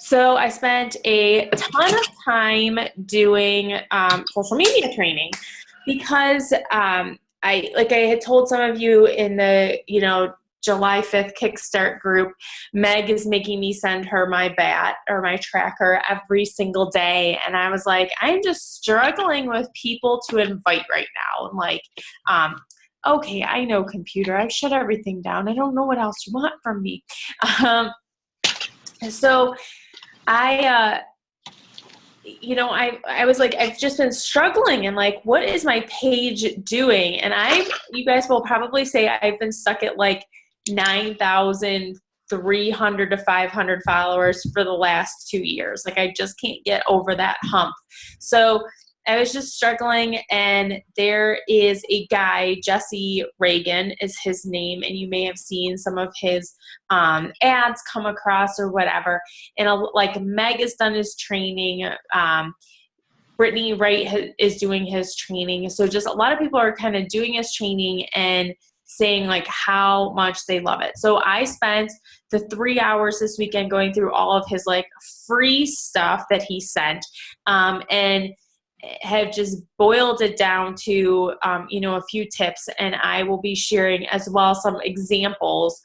So I spent a ton of time doing social media training because I had told some of you in the July 5th Kickstart group, Meg is making me send her my bat or my tracker every single day. And I was like, I'm just struggling with people to invite right now. And okay, I know, computer, I've shut everything down. I don't know what else you want from me. Um, so I, I was like, I've just been struggling and like, what is my page doing? And you guys will probably say I've been stuck at like 9,300 to 500 followers for the last 2 years. Like I just can't get over that hump. So I was just struggling, and there is a guy, Jesse Reagan is his name, and you may have seen some of his ads come across or whatever. And like Meg has done his training. Brittany Wright is doing his training. So just a lot of people are kind of doing his training and saying like how much they love it. So I spent the 3 hours this weekend going through all of his like free stuff that he sent, and have just boiled it down to, a few tips, and I will be sharing as well some examples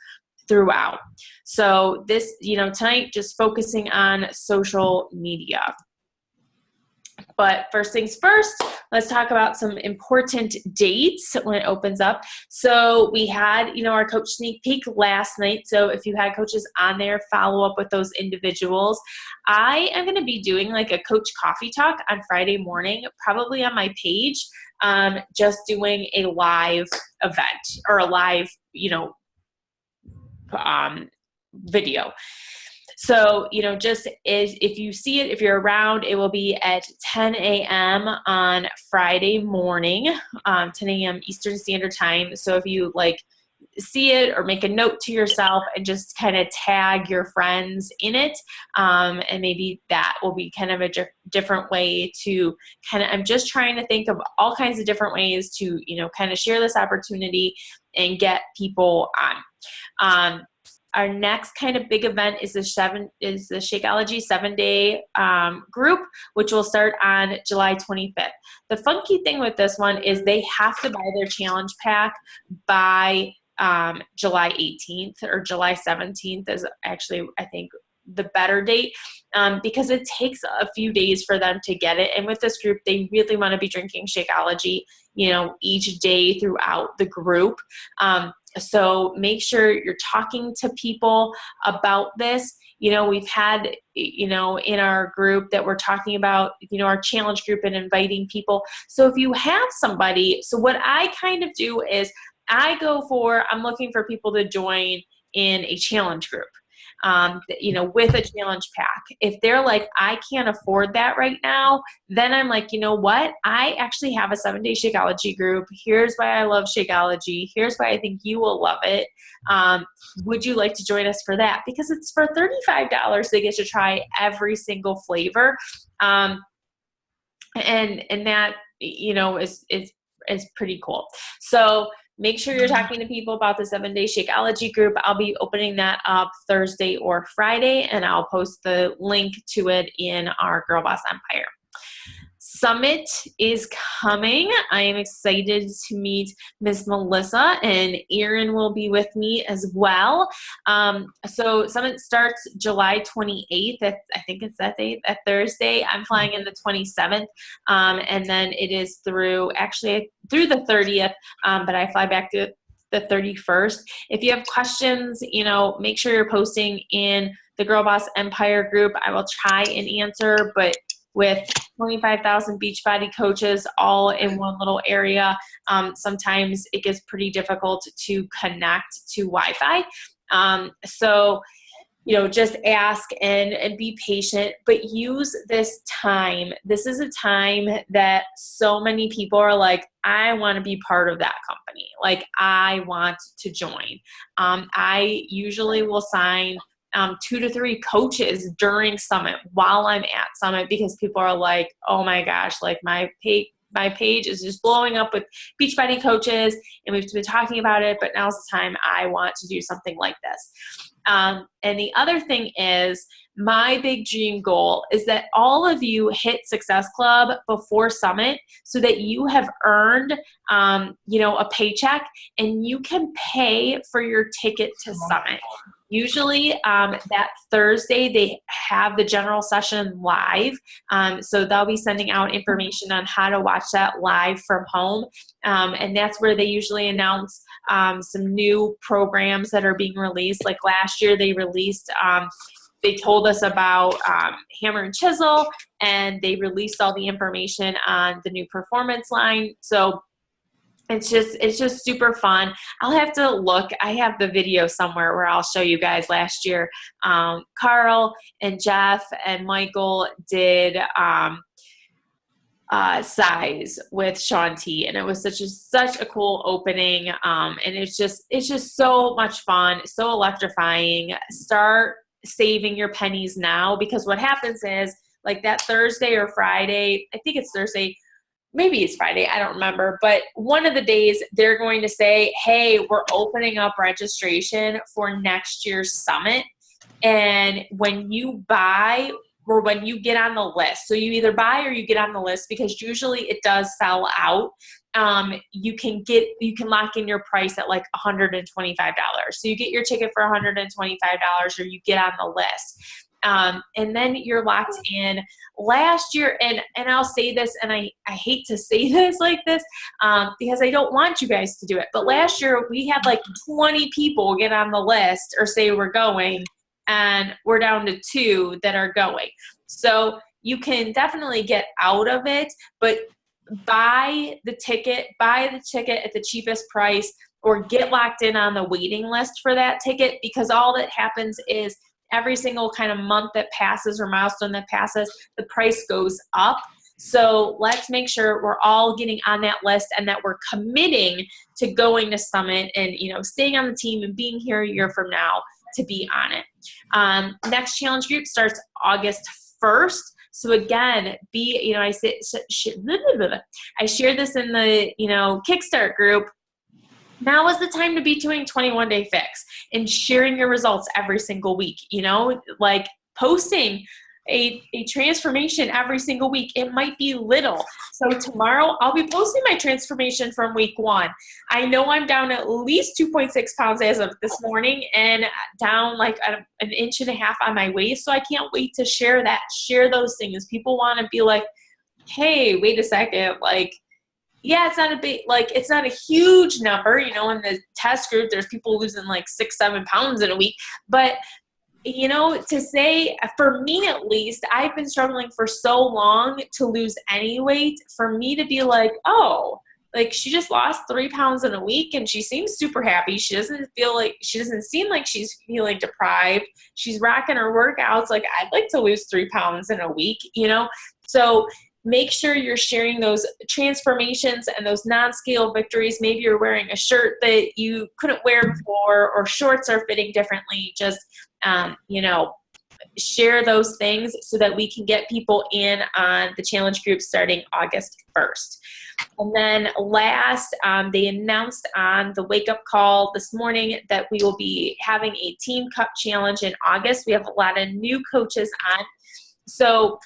throughout. So this, tonight, just focusing on social media. But first things first, let's talk about some important dates when it opens up. So we had, our coach sneak peek last night. So if you had coaches on there, follow up with those individuals. I am going to be doing like a coach coffee talk on Friday morning, probably on my page, just doing a live event or a live, video. So, just if you see it, if you're around, it will be at 10 a.m. on Friday morning, 10 a.m. Eastern Standard Time. So if you see it or make a note to yourself and just kind of tag your friends in it, and maybe that will be kind of a different way to I'm just trying to think of all kinds of different ways to, kind of share this opportunity and get people on. Our next kind of big event is the Shakeology 7-day group, which will start on July 25th. The funky thing with this one is they have to buy their challenge pack by July 18th, or July 17th is actually, I think, the better date, because it takes a few days for them to get it. And with this group, they really want to be drinking Shakeology, each day throughout the group. So make sure you're talking to people about this. We've had, in our group that we're talking about, our challenge group, and inviting people. So if you have somebody, so what I kind of do is I'm looking for people to join in a challenge group, with a challenge pack. If they're like, I can't afford that right now, then I'm like, you know what? I actually have a 7-day Shakeology group. Here's why I love Shakeology. Here's why I think you will love it. Would you like to join us for that? Because it's for $35. They get to try every single flavor. And that, is pretty cool. So make sure you're talking to people about the 7-day Shakeology group. I'll be opening that up Thursday or Friday, and I'll post the link to it in our Girlboss Empire. Summit is coming. I am excited to meet Miss Melissa, and Erin will be with me as well. So Summit starts July 28th. I think it's that Thursday. I'm flying in the 27th, and then it is through the 30th, but I fly back to the 31st. If you have questions, make sure you're posting in the Girlboss Empire group. I will try and answer, but with 25,000 Beachbody coaches all in one little area, sometimes it gets pretty difficult to connect to Wi-Fi. So, just ask and be patient, but use this time. This is a time that so many people are like, I want to be part of that company. Like, I want to join. I usually will sign 2 to 3 coaches during Summit while I'm at Summit, because people are like, oh my gosh, like my page is just blowing up with Beachbody coaches, and we've been talking about it, but now's the time I want to do something like this. And the other thing is, my big dream goal is that all of you hit Success Club before Summit so that you have earned, a paycheck and you can pay for your ticket to Summit. Usually that Thursday they have the general session live. So they'll be sending out information on how to watch that live from home. And that's where they usually announce some new programs that are being released. Like last year they released, they told us about Hammer and Chisel, and they released all the information on the new performance line. So it's just super fun. I'll have to look. I have the video somewhere where I'll show you guys. Last year, Carl and Jeff and Michael did size with Shaun T, and it was such a cool opening. And it's just so much fun, so electrifying. Start saving your pennies now, because what happens is, like, that Thursday or Friday, I think it's Thursday, maybe it's Friday, I don't remember, but one of the days they're going to say, hey, we're opening up registration for next year's summit. And when you buy, or when you get on the list, so you either buy or you get on the list, because usually it does sell out. You can lock in your price at like $125. So you get your ticket for $125, or you get on the list. And then you're locked in. Last year, and I'll say this, and I hate to say this like this, because I don't want you guys to do it, but last year we had like 20 people get on the list or say we're going, and we're down to 2 that are going. So you can definitely get out of it, but buy the ticket at the cheapest price, or get locked in on the waiting list for that ticket, because all that happens is every single kind of month that passes or milestone that passes, the price goes up. So let's make sure we're all getting on that list, and that we're committing to going to Summit and, staying on the team and being here a year from now to be on it. Next challenge group starts August 1st. So again, I shared this in the, Kickstart group. Now is the time to be doing 21-day fix and sharing your results every single week, like posting a transformation every single week. It might be little. So tomorrow I'll be posting my transformation from week 1. I know I'm down at least 2.6 pounds as of this morning, and down like an inch and a half on my waist. So I can't wait to share those things. People want to be like, hey, wait a second. Like, yeah, it's not a huge number, in the test group, there's people losing like 6-7 pounds in a week, but to say, for me at least, I've been struggling for so long to lose any weight. For me to be like, oh, like, she just lost 3 pounds in a week and she seems super happy. She doesn't seem like she's feeling deprived. She's rocking her workouts. Like, I'd like to lose 3 pounds in a week, So make sure you're sharing those transformations and those non-scale victories. Maybe you're wearing a shirt that you couldn't wear before, or shorts are fitting differently. Just, share those things so that we can get people in on the challenge group starting August 1st. And then last, they announced on the wake up call this morning that we will be having a Team Cup challenge in August. We have a lot of new coaches on. So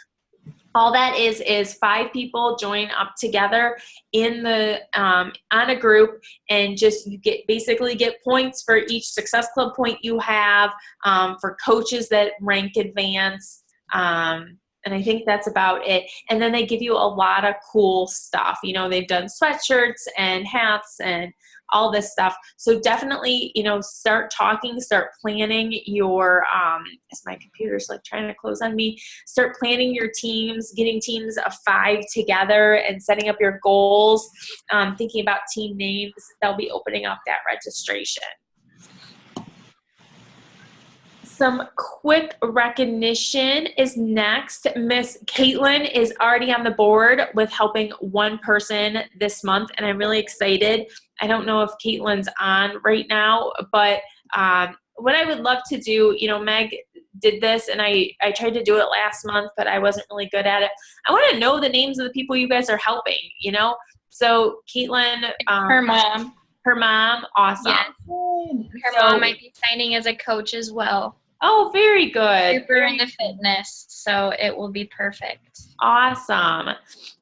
all that is 5 people join up together in the on a group, and just you basically get points for each Success Club point you have, for coaches that rank advance. And I think that's about it. And then they give you a lot of cool stuff. They've done sweatshirts and hats and all this stuff. So definitely, start planning your, as my computer's like trying to close on me, start planning your teams, getting teams of 5 together and setting up your goals, thinking about team names. They'll be opening up that registration. Some quick recognition is next. Miss Caitlin is already on the board with helping one person this month, and I'm really excited. I don't know if Caitlin's on right now, but what I would love to do, Meg did this, and I tried to do it last month, but I wasn't really good at it. I want to know the names of the people you guys are helping, So Caitlin. Her mom. Her mom, awesome. Yes. Her mom might be signing as a coach as well. Oh, very good. Super into fitness, so it will be perfect. Awesome.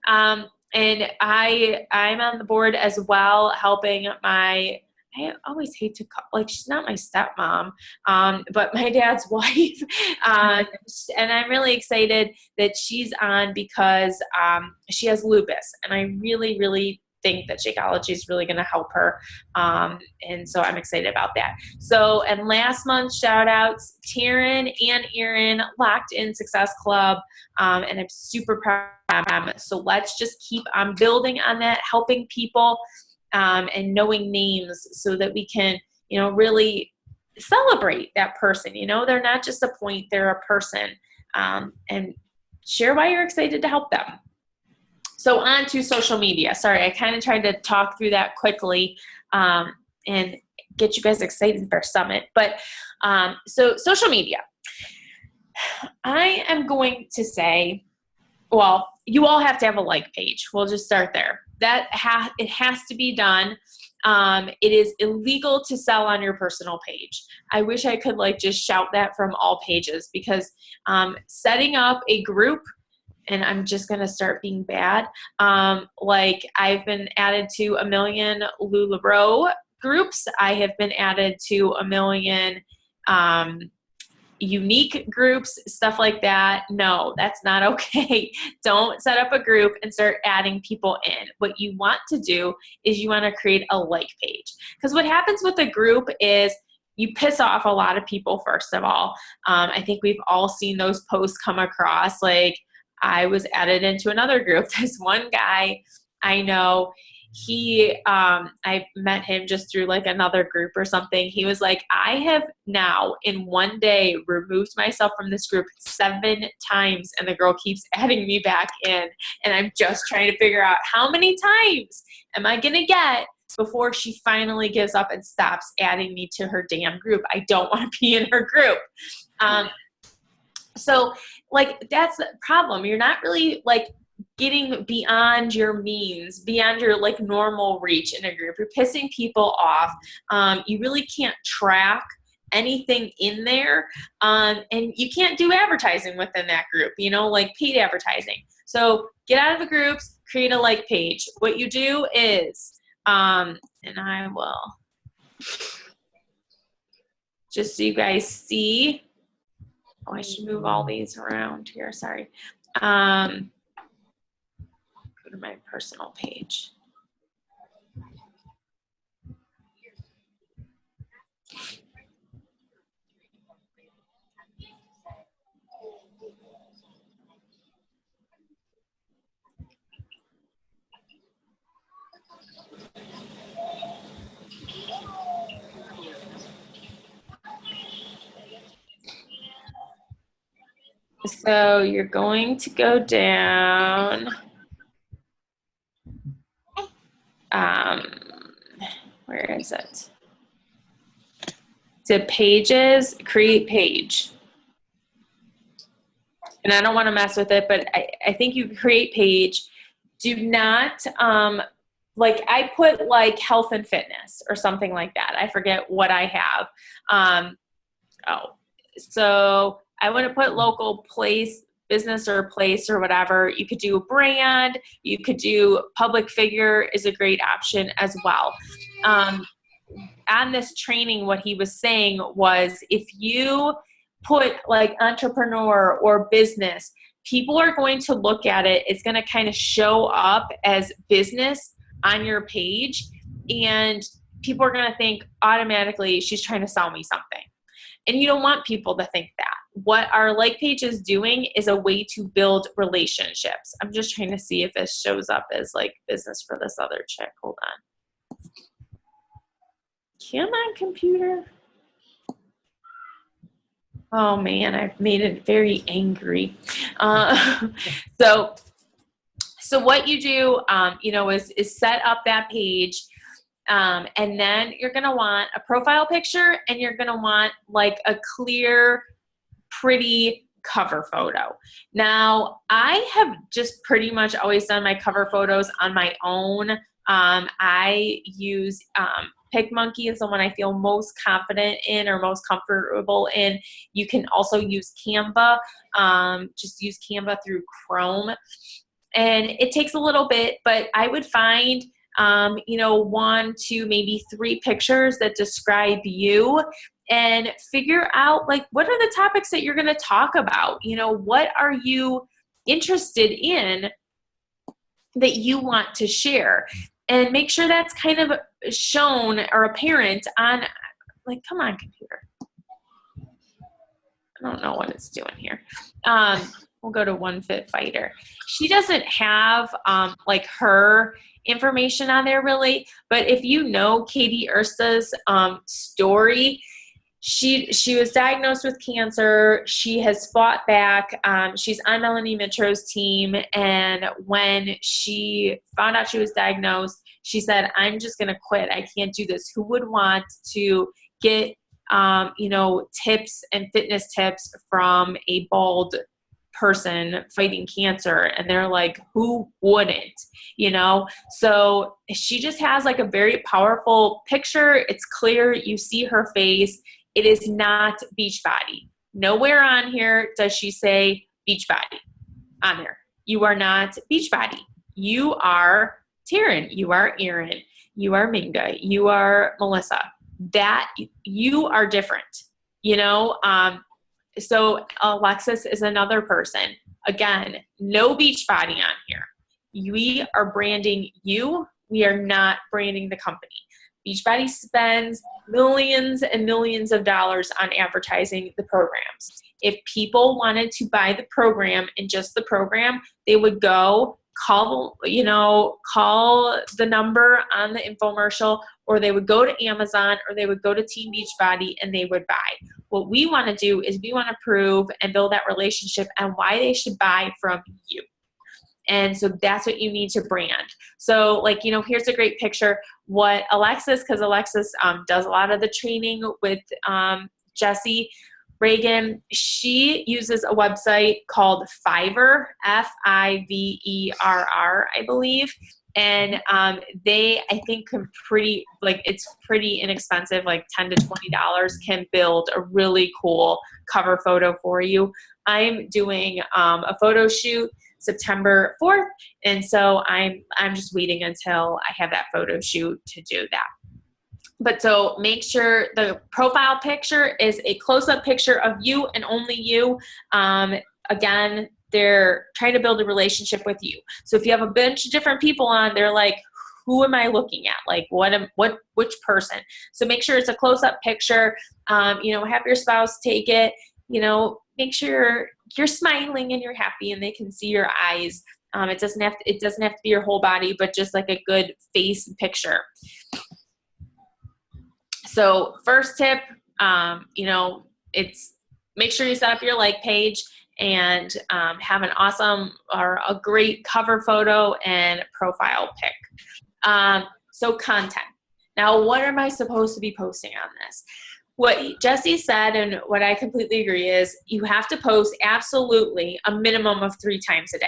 And I'm on the board as well, helping I always hate to call, like, she's not my stepmom, but my dad's wife. And I'm really excited that she's on because she has lupus, and I really, really think that Shakeology is really going to help her. And so I'm excited about that. So, and last month, shout outs, Taryn and Erin, Locked In Success Club. And I'm super proud of them. So let's just keep on building on that, helping people, and knowing names so that we can, really celebrate that person. They're not just a point, they're a person. And share why you're excited to help them. So on to social media. Sorry, I kind of tried to talk through that quickly and get you guys excited for Summit. But so social media. I am going to say, well, you all have to have a like page. We'll just start there. It has to be done. It is illegal to sell on your personal page. I wish I could just shout that from all pages, because setting up a group, and I'm just going to start being bad. I've been added to a million LuLaRoe groups. I have been added to a million unique groups, stuff like that. No, that's not okay. Don't set up a group and start adding people in. What you want to do is you want to create a like page. Because what happens with a group is you piss off a lot of people, first of all. I think we've all seen those posts come across. I was added into another group. This one guy I know, I met him just through another group or something. He was like, I have now in one day removed myself from this group 7 times, and the girl keeps adding me back in. And I'm just trying to figure out how many times am I going to get before she finally gives up and stops adding me to her damn group. I don't want to be in her group. So that's the problem. You're not really getting beyond your means, beyond your normal reach in a group. You're pissing people off. You really can't track anything in there. And you can't do advertising within that group, paid advertising. So get out of the groups, create a like page. What you do is, and I will, just so you guys see. Oh, I should move all these around here. Sorry. Go to my personal page. So you're going to go down. Where is it? To pages, create page. And I don't want to mess with it, but I think you create page. Do not, I put health and fitness or something like that. I forget what I have. So I wouldn't put local place, business or place or whatever. You could do a brand. You could do public figure is a great option as well. On this training, what he was saying was if you put entrepreneur or business, people are going to look at it. It's going to kind of show up as business on your page, and people are going to think automatically she's trying to sell me something. And you don't want people to think that. What our like page is doing is a way to build relationships. I'm just trying to see if this shows up as business for this other chick. Hold on. Come on, computer. Oh man, I've made it very angry. So what you do, is set up that page. And then you're going to want a profile picture, and you're going to want a clear, pretty cover photo. Now, I have just pretty much always done my cover photos on my own. I use PicMonkey is the one I feel most confident in or most comfortable in. You can also use Canva. Just use Canva through Chrome. And it takes a little bit, but I would find, 1 to maybe 3 pictures that describe you and figure out like, what are the topics that you're going to talk about? What are you interested in that you want to share? And make sure that's kind of shown or apparent on, like, come on, computer. I don't know what it's doing here. We'll go to One Fit Fighter. She doesn't have like her information on there really, but if you know Katie Ursta's story, she was diagnosed with cancer. She has fought back. She's on Melanie Mitro's team, and when she found out she was diagnosed, she said, "I'm just going to quit. I can't do this." Who would want to get tips and fitness tips from a bald person fighting cancer? And they're like, who wouldn't? So she just has like a very powerful picture. It's clear, you see her face. It is not Beachbody. Nowhere on here does she say Beachbody on there. You are not Beachbody. You are Taryn. You are Erin. You are Minga. You are Melissa. That you are different, so Alexis is another person. Again, no Beachbody on here. We are branding you. We are not branding the company. Beachbody spends millions and millions of dollars on advertising the programs. If people wanted to buy the program and just the program, they would go call the number on the infomercial, or they would go to Amazon, or they would go to Team Beachbody and they would buy. What we want to do is we want to prove and build that relationship and why they should buy from you. And so that's what you need to brand. So here's a great picture. What because Alexis does a lot of the training with Jessie Reagan. She uses a website called Fiverr, Fiverr, I believe. And they, I think, it's pretty inexpensive, like $10 to $20 can build a really cool cover photo for you. I'm doing a photo shoot September 4th. And so I'm just waiting until I have that photo shoot to do that. But so make sure the profile picture is a close-up picture of you and only you. Again, they're trying to build a relationship with you. So if you have a bunch of different people on, they're like, who am I looking at? Like, which person? So make sure it's a close-up picture. Have your spouse take it. Make sure you're smiling and you're happy and they can see your eyes. It doesn't have to be your whole body, but just like a good face picture. So first tip, it's make sure you set up your like page and have an awesome or a great cover photo and profile pic. So content. Now, what am I supposed to be posting on this? What Jessie said, and what I completely agree, is you have to post absolutely a minimum of 3 times a day.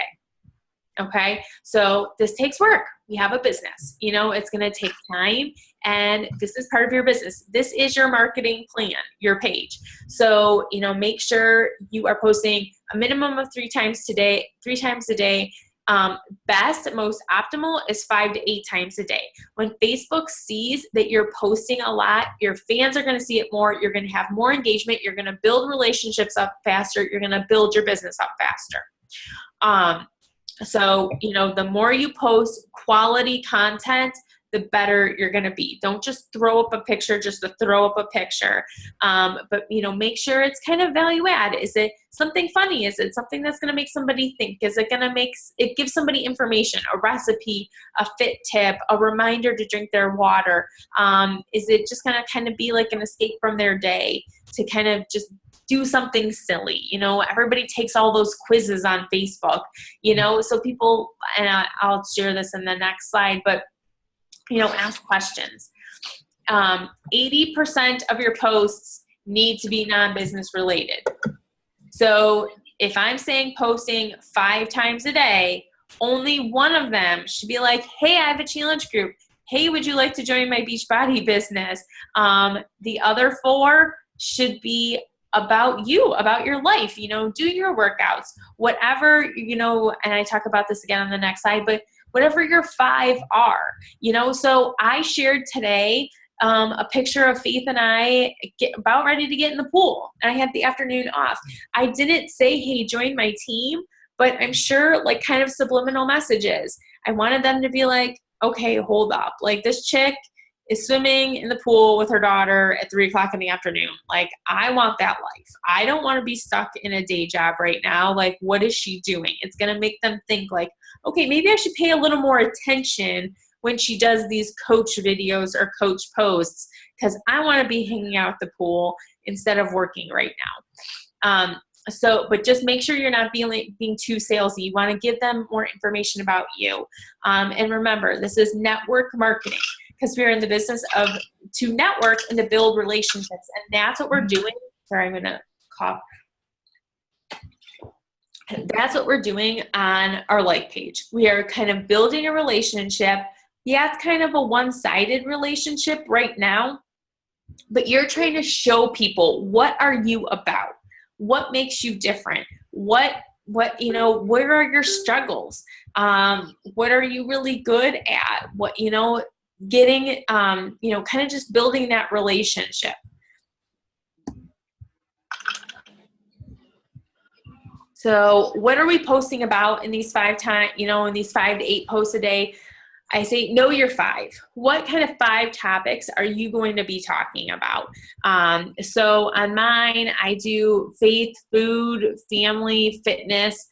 Okay, so this takes work. We have a business, it's going to take time, and this is part of your business. This is your marketing plan, your page. So, make sure you are posting a minimum of 3 times a day. Best, most optimal is 5 to 8 times a day. When Facebook sees that you're posting a lot, your fans are going to see it more. You're going to have more engagement. You're going to build relationships up faster. You're going to build your business up faster. So, the more you post quality content, the better you're going to be. Don't just throw up a picture just to throw up a picture. But make sure it's kind of value add. Is it something funny? Is it something that's going to make somebody think? Is it going to give somebody information, a recipe, a fit tip, a reminder to drink their water? Is it just going to kind of be like an escape from their day to kind of just do something silly? Everybody takes all those quizzes on Facebook, so people, and I'll share this in the next slide, but ask questions. 80% of your posts need to be non-business related. So if I'm saying posting 5 times a day, only one of them should be like, hey, I have a challenge group. hey, would you like to join my Beachbody business? The other 4 should be about you, about your life, do your workouts, whatever, and I talk about this again on the next slide, but whatever your 5 are, so I shared today a picture of Faith and I about ready to get in the pool, and I had the afternoon off. I didn't say, hey, join my team, but I'm sure like kind of subliminal messages. I wanted them to be like, okay, hold up. Like this chick is swimming in the pool with her daughter at 3:00 in the afternoon. Like I want that life. I don't want to be stuck in a day job right now. Like what is she doing? It's going to make them think like, okay, maybe I should pay a little more attention when she does these coach videos or coach posts, because I want to be hanging out at the pool instead of working right now. But just make sure you're not being too salesy. You want to give them more information about you. And remember, this is network marketing, because we're in the business of to network and to build relationships. And that's what we're doing. Sorry, I'm going to cough. That's what we're doing on our like page. We are kind of building a relationship. Yeah, it's kind of a one-sided relationship right now, but you're trying to show people, what are you about? What makes you different? Where are your struggles? What are you really good at? Getting, kind of just building that relationship. So what are we posting about in these 5 times, in these 5 to 8 posts a day? I say, know your 5. What kind of 5 topics are you going to be talking about? So on mine, I do faith, food, family, fitness,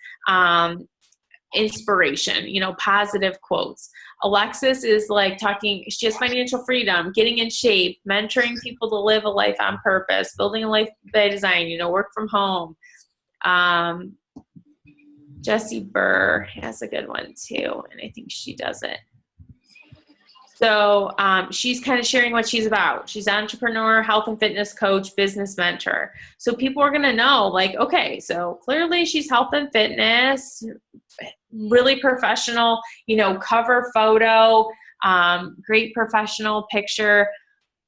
inspiration, positive quotes. Alexis is like talking, she has financial freedom, getting in shape, mentoring people to live a life on purpose, building a life by design, work from home. Jessie Burr has a good one too, and I think she does it. So she's kind of sharing what she's about. She's an entrepreneur, health and fitness coach, business mentor. So people are going to know, like, okay, so clearly she's health and fitness, really professional, cover photo, great professional picture.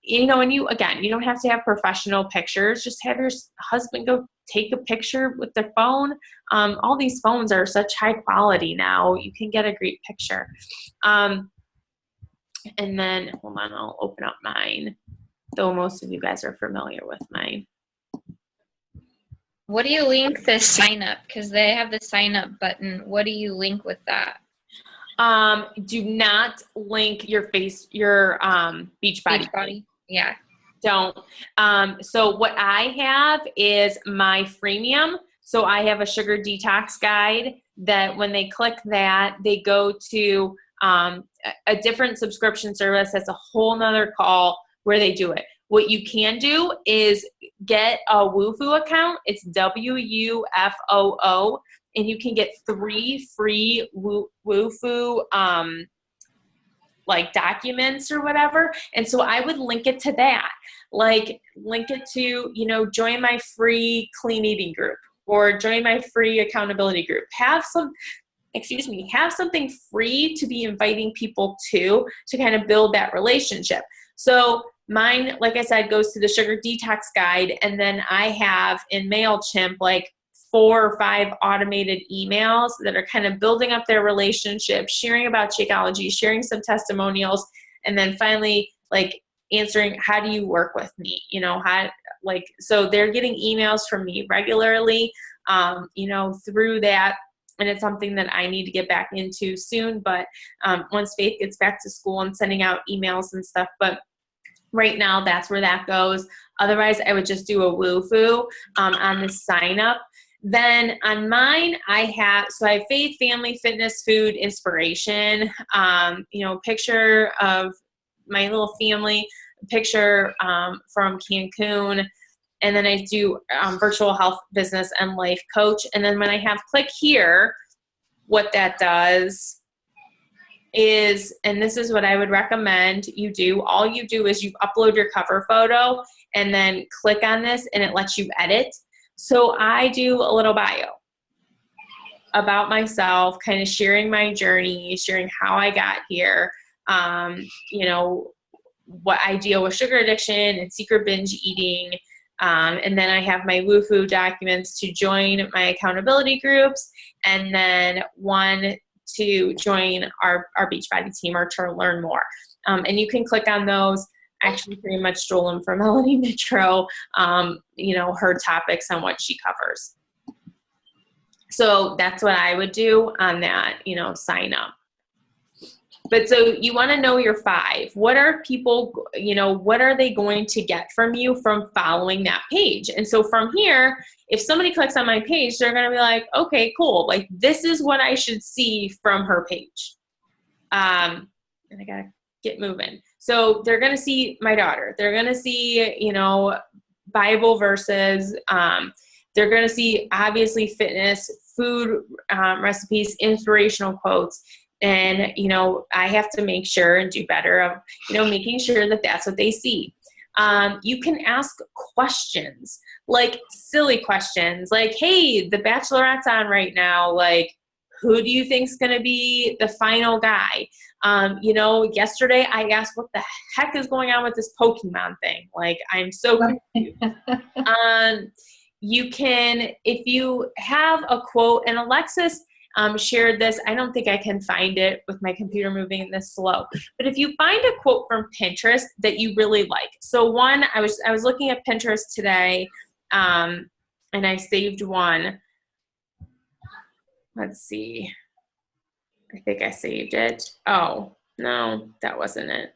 And you don't have to have professional pictures. Just have your husband go take a picture with their phone. All these phones are such high quality now. You can get a great picture. And then, hold on, I'll open up mine, though most of you guys are familiar with mine. What do you link the sign up? Because they have the sign up button. What do you link with that? Do not link your Beachbody. Yeah. Don't. So what I have is my freemium. So I have a sugar detox guide that when they click that, they go to a different subscription service. That's a whole nother call where they do it. What you can do is get a WooFoo account. It's WUFOO, and you can get 3 free WooFoo like documents or whatever. And so I would link it to that. Like link it to, join my free clean eating group or join my free accountability group. Have something free to be inviting people to kind of build that relationship. So mine, like I said, goes to the sugar detox guide. And then I have in MailChimp, like 4 or 5 automated emails that are kind of building up their relationship, sharing about Shakeology, sharing some testimonials, and then finally like answering, how do you work with me? So they're getting emails from me regularly, through that. And it's something that I need to get back into soon. But once Faith gets back to school, I'm sending out emails and stuff. But right now, that's where that goes. Otherwise, I would just do a WooFoo on the sign up. Then on mine, I have faith, family, fitness, food, inspiration, picture of my little family, picture from Cancun. And then I do virtual health, business, and life coach. And then when I have click here, what that does is, and this is what I would recommend you do, all you do is you upload your cover photo and then click on this and it lets you edit. So I do a little bio about myself, kind of sharing my journey, sharing how I got here, you know, what I deal with sugar addiction and secret binge eating. And then I have my WooFoo documents to join my accountability groups, and then one to join our Beachbody team or to learn more. And you can click on those. I actually pretty much stole them from Melanie Mitro, you know, her topics on what she covers. So that's what I would do on that, you know, sign up. But so you want to know your 5. What are people, you know, what are they going to get from you from following that page? And so from here, if somebody clicks on my page, they're going to be like, okay, cool. Like, this is what I should see from her page. And I got to get moving. So they're going to see my daughter. They're going to see, you know, Bible verses. They're going to see, obviously, fitness, food recipes, inspirational quotes. And, you know, I have to make sure and do better of, you know, making sure that that's what they see. You can ask questions, like silly questions, like, hey, the Bachelorette's on right now. Like, who do you think's going to be the final guy? You know, yesterday I asked what the heck is going on with this Pokemon thing. Like, I'm so confused. You can, if you have a quote, and Alexis shared this. I don't think I can find it with my computer moving this slow. But if you find a quote from Pinterest that you really like. So one, I was looking at Pinterest today, and I saved one. Let's see. I think I saved it. Oh, no, that wasn't it.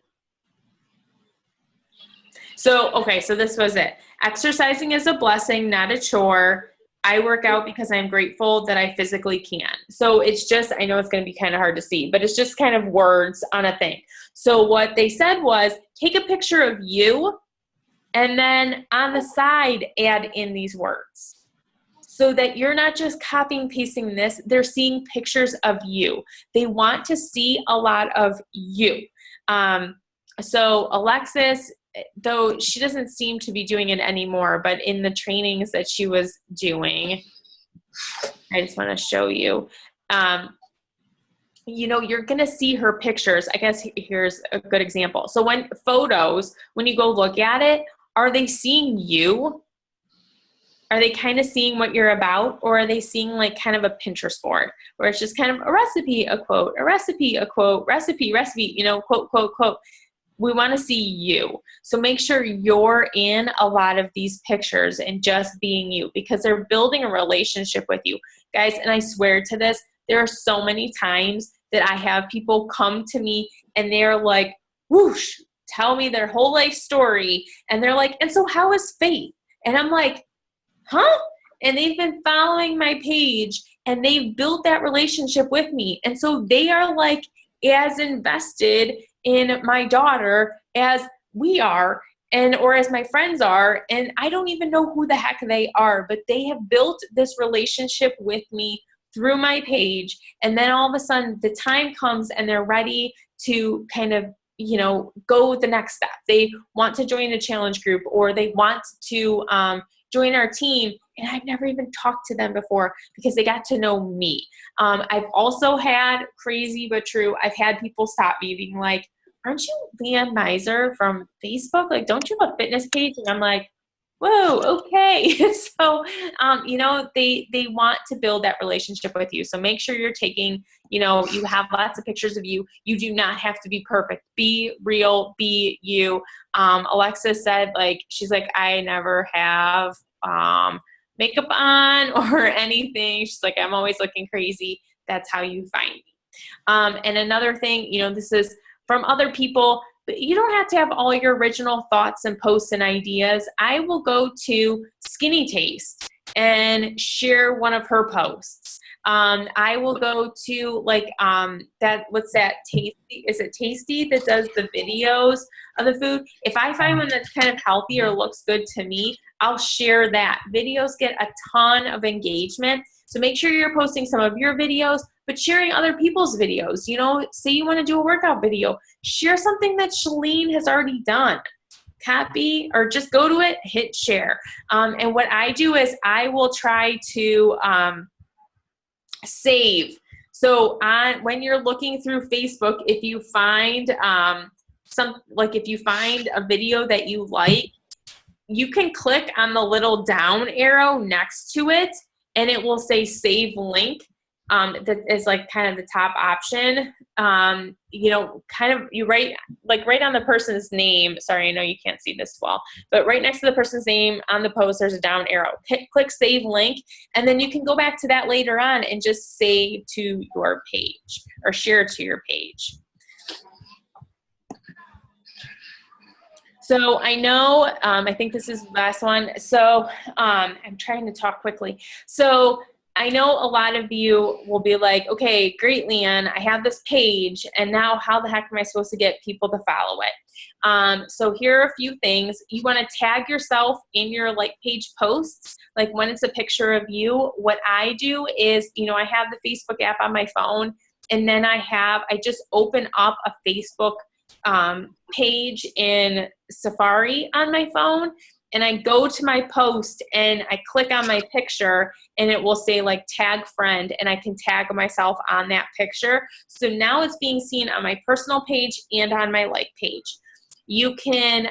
So, okay, so this was it. Exercising is a blessing, not a chore. I work out because I'm grateful that I physically can. So it's just, I know it's going to be kind of hard to see, but it's just kind of words on a thing. So what they said was, take a picture of you and then on the side add in these words. So that you're not just copying and pasting this, they're seeing pictures of you. They want to see a lot of you. So Alexis, though she doesn't seem to be doing it anymore, but in the trainings that she was doing, I just want to show you, you know, you're going to see her pictures. I guess here's a good example. So when you go look at it, are they seeing you? Are they kind of seeing what you're about, or are they seeing like kind of a Pinterest board where it's just kind of a recipe, a quote, a recipe, a quote, recipe, you know, quote, quote, quote. We want to see you. So make sure you're in a lot of these pictures and just being you, because they're building a relationship with you. Guys, and I swear to this, there are so many times that I have people come to me and they're like, whoosh, tell me their whole life story. And they're like, and so how is faith? And I'm like, huh? And they've been following my page and they've built that relationship with me. And so they are like as invested in my daughter as we are, and or as my friends are, and I don't even know who the heck they are, but they have built this relationship with me through my page. And then all of a sudden the time comes and they're ready to kind of, you know, go the next step. They want to join a challenge group, or they want to join our team, and I've never even talked to them before because they got to know me. I've also had, crazy but true, I've had people stop me being like, aren't you Leanne Miser from Facebook? Like, don't you have a fitness page? And I'm like, whoa, okay. So, you know, they want to build that relationship with you. So make sure you're taking, you know, you have lots of pictures of you. You do not have to be perfect. Be real, be you. Alexis said, like, she's like, I never have makeup on or anything. She's like, I'm always looking crazy. That's how you find me. And another thing, you know, this is from other people, but you don't have to have all your original thoughts and posts and ideas. I will go to Skinny Taste and share one of her posts. I will go to like what's that, Tasty? Is it Tasty that does the videos of the food? If I find one that's kind of healthy or looks good to me, I'll share that. Videos get a ton of engagement. So make sure you're posting some of your videos, but sharing other people's videos. You know, say you want to do a workout video, share something that Shalene has already done. Copy or just go to it, hit share. And what I do is I will try to save So when you're looking through Facebook, if you find if you find a video that you like, you can click on the little down arrow next to it, and it will say save link. That is like kind of the top option. Kind of you write right on the person's name. Sorry, I know you can't see this well, but right next to the person's name on the post, there's a down arrow. Click save link, and then you can go back to that later on and just save to your page or share to your page. So I know, I think this is the last one. So I'm trying to talk quickly. So I know a lot of you will be like, okay, great, Leanne, I have this page, and now how the heck am I supposed to get people to follow it? So here are a few things. You want to tag yourself in your like page posts. Like when it's a picture of you, what I do is, I have the Facebook app on my phone, and then I just open up a Facebook page in Safari on my phone, and I go to my post and I click on my picture, and it will say like tag friend, and I can tag myself on that picture. So now it's being seen on my personal page and on my like page. You can,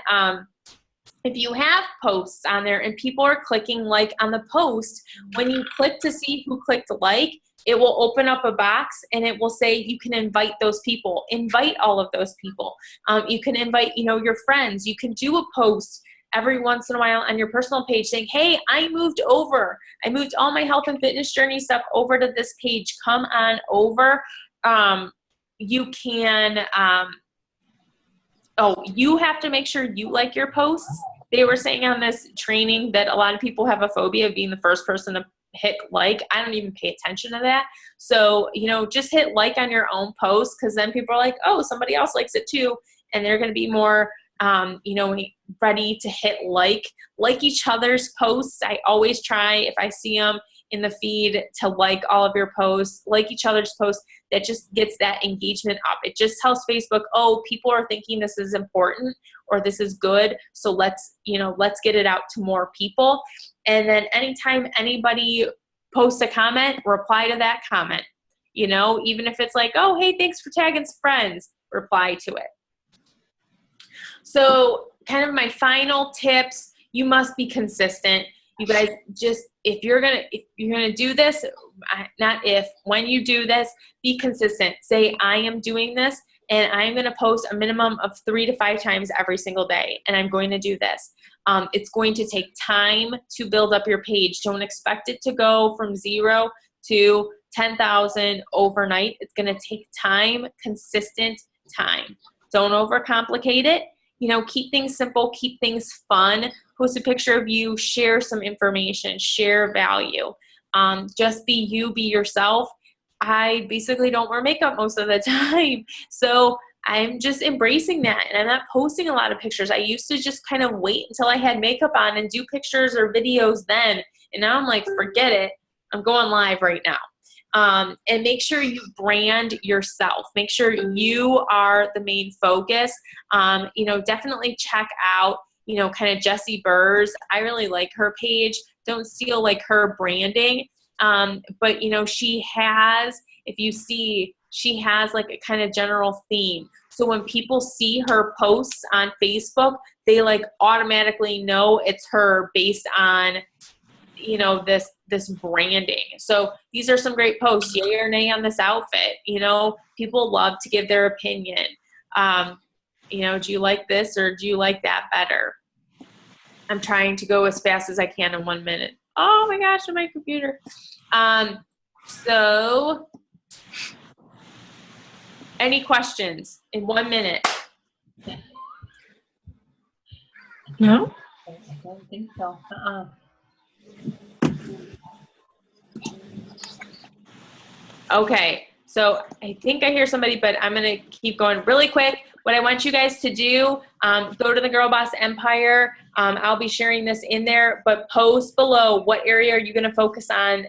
if you have posts on there and people are clicking like on the post, when you click to see who clicked like, it will open up a box and it will say you can invite those people. Invite all of those people. You can invite, your friends. You can do a post every once in a while on your personal page saying, hey, I moved all my health and fitness journey stuff over to this page. Come on over. You can, you have to make sure you like your posts. They were saying on this training that a lot of people have a phobia of being the first person to hit like. I don't even pay attention to that. So, just hit like on your own post, because then people are like, oh, somebody else likes it too. And they're going to be more, ready to hit like each other's posts. I always try, if I see them in the feed, to like all of your posts, like each other's posts. That just gets that engagement up. It just tells Facebook, oh, people are thinking this is important or this is good. So let's get it out to more people. And then anytime anybody posts a comment, reply to that comment. Even if it's like, oh, hey, thanks for tagging some friends, reply to it. So kind of my final tips, you must be consistent. You guys, if you're gonna do this, when you do this, be consistent. Say, I am doing this, and I'm gonna post a minimum of 3 to 5 times every single day, and I'm going to do this. It's going to take time to build up your page. Don't expect it to go from 0 to 10,000 overnight. It's gonna take time, consistent time. Don't overcomplicate it. Keep things simple, keep things fun. Post a picture of you, share some information, share value. Just be you, be yourself. I basically don't wear makeup most of the time. So I'm just embracing that, and I'm not posting a lot of pictures. I used to just kind of wait until I had makeup on and do pictures or videos then. And now I'm like, forget it. I'm going live right now. And make sure you brand yourself. Make sure you are the main focus. Definitely check out, kind of Jessie Burr's. I really like her page. Don't steal like her branding. But she has, if you see, she has like a kind of general theme. So when people see her posts on Facebook, they like automatically know it's her based on, this branding. So these are some great posts. Yay or nay on this outfit. People love to give their opinion. Do you like this or do you like that better? I'm trying to go as fast as I can in 1 minute. Oh my gosh, on my computer. So any questions in 1 minute? No? I don't think so. Okay, so I think I hear somebody, but I'm going to keep going really quick. What I want you guys to do, go to the Girlboss Empire. I'll be sharing this in there, but post below what area are you going to focus on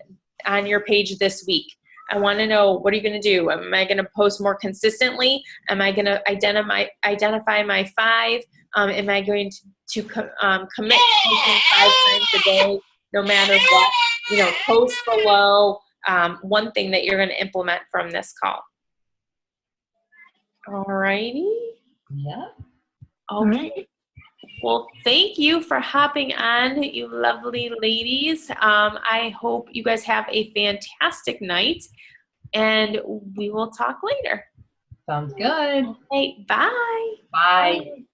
your page this week. I want to know, what are you going to do? Am I going to post more consistently? Am I going to identify my 5? Am I going to commit posting 5 times a day, no matter what? Post below. one thing that you're going to implement from this call. All righty. Yeah. All Okay. right. Well, thank you for hopping on, you lovely ladies. I hope you guys have a fantastic night, and we will talk later. Sounds good. Okay, bye. Bye.